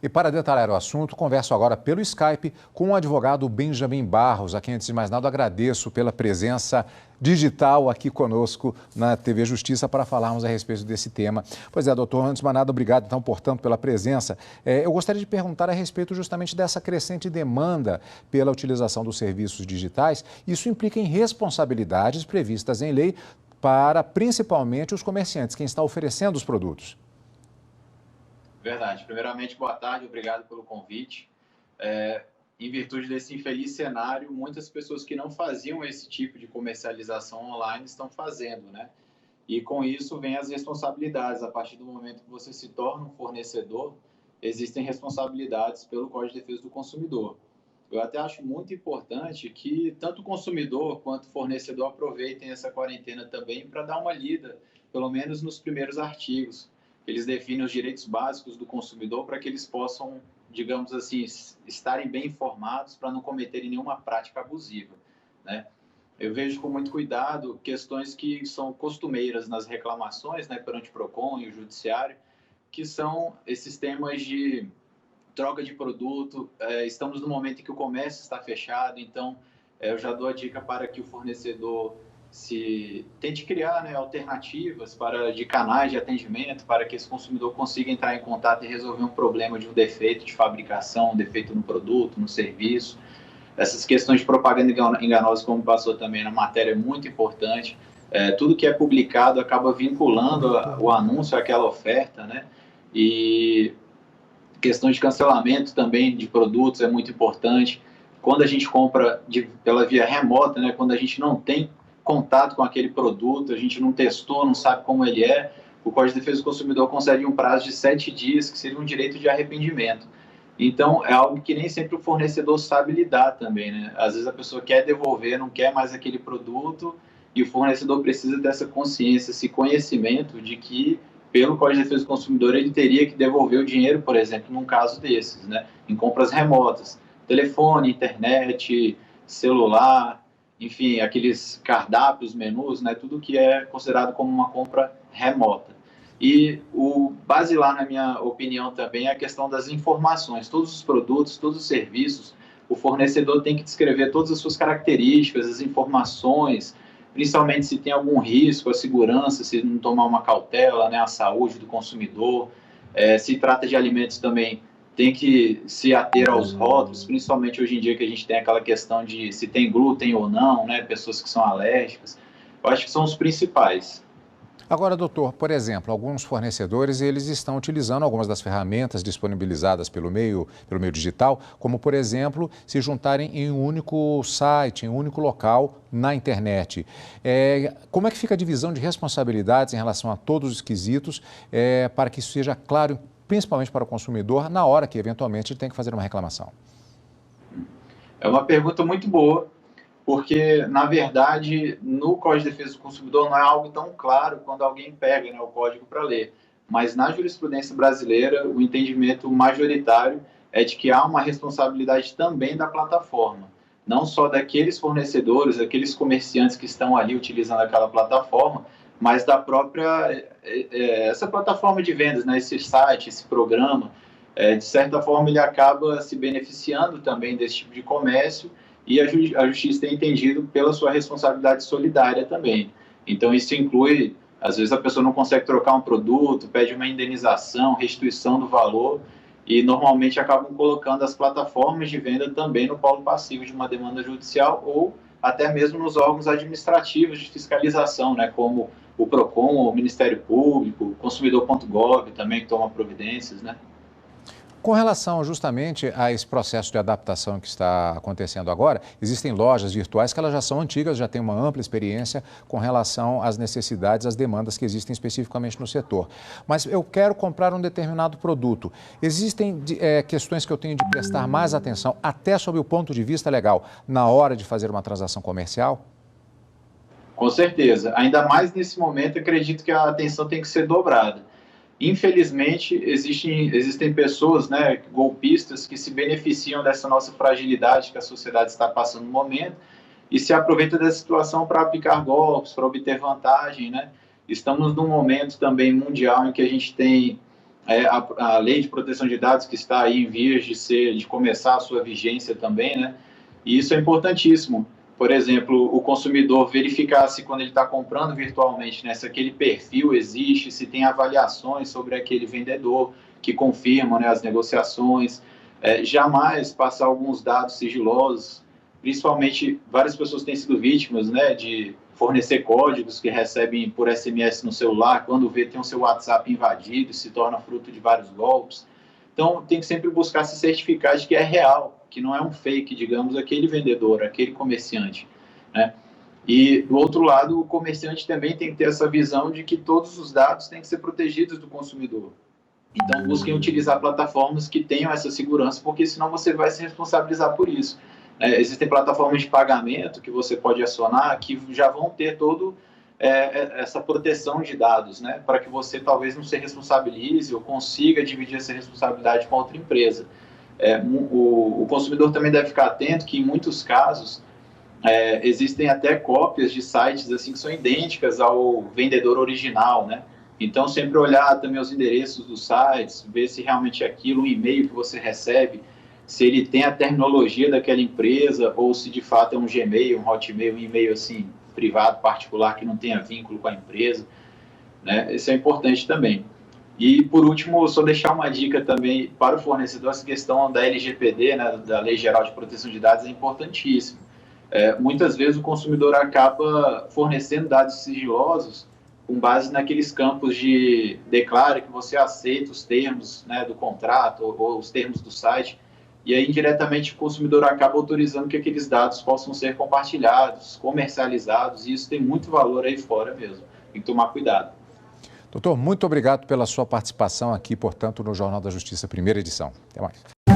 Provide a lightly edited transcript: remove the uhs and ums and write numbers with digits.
E para detalhar o assunto, converso agora pelo Skype com o advogado Benjamin Barros, a quem, antes de mais nada, agradeço pela presença digital aqui conosco na TV Justiça para falarmos a respeito desse tema. Pois é, doutor, antes de mais nada, obrigado, então, portanto, pela presença. Eu gostaria de perguntar a respeito justamente dessa crescente demanda pela utilização dos serviços digitais. Isso implica em responsabilidades previstas em lei para, principalmente, os comerciantes, quem está oferecendo os produtos. Verdade. Primeiramente, boa tarde, obrigado pelo convite. Em virtude desse infeliz cenário, muitas pessoas que não faziam esse tipo de comercialização online estão fazendo, né? E com isso vem as responsabilidades. A partir do momento que você se torna um fornecedor, existem responsabilidades pelo Código de Defesa do Consumidor. Eu até acho muito importante que tanto o consumidor quanto o fornecedor aproveitem essa quarentena também para dar uma lida, pelo menos nos primeiros artigos. Eles definem os direitos básicos do consumidor para que eles possam, digamos assim, estarem bem informados para não cometerem nenhuma prática abusiva, né? Eu vejo com muito cuidado questões que são costumeiras nas reclamações, né, perante o PROCON e o Judiciário, que são esses temas de troca de produto. Estamos no momento em que o comércio está fechado, então eu já dou a dica para que o fornecedor se tente criar, né, alternativas de canais de atendimento para que esse consumidor consiga entrar em contato e resolver um problema de um defeito de fabricação, um defeito no produto, no serviço. Essas questões de propaganda enganosa, como passou também na matéria, é muito importante. Tudo que é publicado acaba vinculando o anúncio àquela oferta, né? E questão de cancelamento também de produtos é muito importante. Quando a gente compra pela via remota, né, quando a gente não tem contato com aquele produto, a gente não testou, não sabe como ele é, o Código de Defesa do Consumidor concede um prazo de 7 dias, que seria um direito de arrependimento. Então, é algo que nem sempre o fornecedor sabe lidar também, né? Às vezes a pessoa quer devolver, não quer mais aquele produto, e o fornecedor precisa dessa consciência, esse conhecimento de que, pelo Código de Defesa do Consumidor, ele teria que devolver o dinheiro, por exemplo, num caso desses, né? Em compras remotas. Telefone, internet, celular, enfim, aqueles cardápios, menus, né? Tudo que é considerado como uma compra remota. E o basilar, na minha opinião, também é a questão das informações. Todos os produtos, todos os serviços, o fornecedor tem que descrever todas as suas características, as informações, principalmente se tem algum risco, a segurança, se não tomar uma cautela, né, a saúde do consumidor. Se trata de alimentos também, tem que se ater aos rótulos, principalmente hoje em dia que a gente tem aquela questão de se tem glúten ou não, né, pessoas que são alérgicas. Eu acho que são os principais. Agora, doutor, por exemplo, alguns fornecedores eles estão utilizando algumas das ferramentas disponibilizadas pelo meio digital, como, por exemplo, se juntarem em um único site, em um único local na internet. Como é que fica a divisão de responsabilidades em relação a todos os quesitos para que isso seja claro, principalmente para o consumidor, na hora que, eventualmente, ele tem que fazer uma reclamação? É uma pergunta muito boa, porque, na verdade, no Código de Defesa do Consumidor não é algo tão claro quando alguém pega, né, o código para ler. Mas na jurisprudência brasileira, o entendimento majoritário é de que há uma responsabilidade também da plataforma, não só daqueles fornecedores, daqueles comerciantes que estão ali utilizando aquela plataforma, mas da própria essa plataforma de vendas, né, esse site, esse programa. De certa forma, ele acaba se beneficiando também desse tipo de comércio, e a justiça tem entendido pela sua responsabilidade solidária também. Então, isso inclui, às vezes a pessoa não consegue trocar um produto, pede uma indenização, restituição do valor, e normalmente acabam colocando as plataformas de venda também no polo passivo de uma demanda judicial, ou até mesmo nos órgãos administrativos de fiscalização, né, como o PROCON, o Ministério Público, o consumidor.gov também, que toma providências, né? Com relação justamente a esse processo de adaptação que está acontecendo agora, existem lojas virtuais que elas já são antigas, já têm uma ampla experiência com relação às necessidades, às demandas que existem especificamente no setor. Mas eu quero comprar um determinado produto. Existem questões que eu tenho de prestar mais atenção, até sob o ponto de vista legal, na hora de fazer uma transação comercial? Com certeza. Ainda mais nesse momento, acredito que a atenção tem que ser dobrada. Infelizmente, existem pessoas, né, golpistas, que se beneficiam dessa nossa fragilidade que a sociedade está passando no momento e se aproveitam da situação para aplicar golpes, para obter vantagem, né? Estamos num momento também mundial em que a gente tem a lei de proteção de dados que está aí em vias de começar a sua vigência também, né? E isso é importantíssimo. Por exemplo, o consumidor verificar se quando ele está comprando virtualmente, né, se aquele perfil existe, se tem avaliações sobre aquele vendedor que confirmam, né, as negociações, jamais passar alguns dados sigilosos. Principalmente, várias pessoas têm sido vítimas, né, de fornecer códigos que recebem por SMS no celular, quando vê tem o seu WhatsApp invadido e se torna fruto de vários golpes. Então, tem que sempre buscar se certificar de que é real, que não é um fake, digamos, aquele vendedor, aquele comerciante, né? E, do outro lado, o comerciante também tem que ter essa visão de que todos os dados têm que ser protegidos do consumidor. Então, busquem utilizar plataformas que tenham essa segurança, porque senão você vai se responsabilizar por isso. Existem plataformas de pagamento que você pode acionar que já vão ter toda essa proteção de dados, né, para que você talvez não se responsabilize ou consiga dividir essa responsabilidade com outra empresa. O consumidor também deve ficar atento que, em muitos casos, existem até cópias de sites assim, que são idênticas ao vendedor original, né? Então, sempre olhar também os endereços dos sites, ver se realmente é aquilo, um e-mail que você recebe, se ele tem a terminologia daquela empresa ou se de fato é um Gmail, um Hotmail, um e-mail assim, privado, particular, que não tenha vínculo com a empresa, né? Isso é importante também. E, por último, só deixar uma dica também para o fornecedor, essa questão da LGPD, né, da Lei Geral de Proteção de Dados, é importantíssima. Muitas vezes o consumidor acaba fornecendo dados sigilosos com base naqueles campos de declara que você aceita os termos, né, do contrato ou os termos do site, e aí indiretamente o consumidor acaba autorizando que aqueles dados possam ser compartilhados, comercializados, e isso tem muito valor aí fora mesmo. Tem que tomar cuidado. Doutor, muito obrigado pela sua participação aqui, portanto, no Jornal da Justiça, primeira edição. Até mais.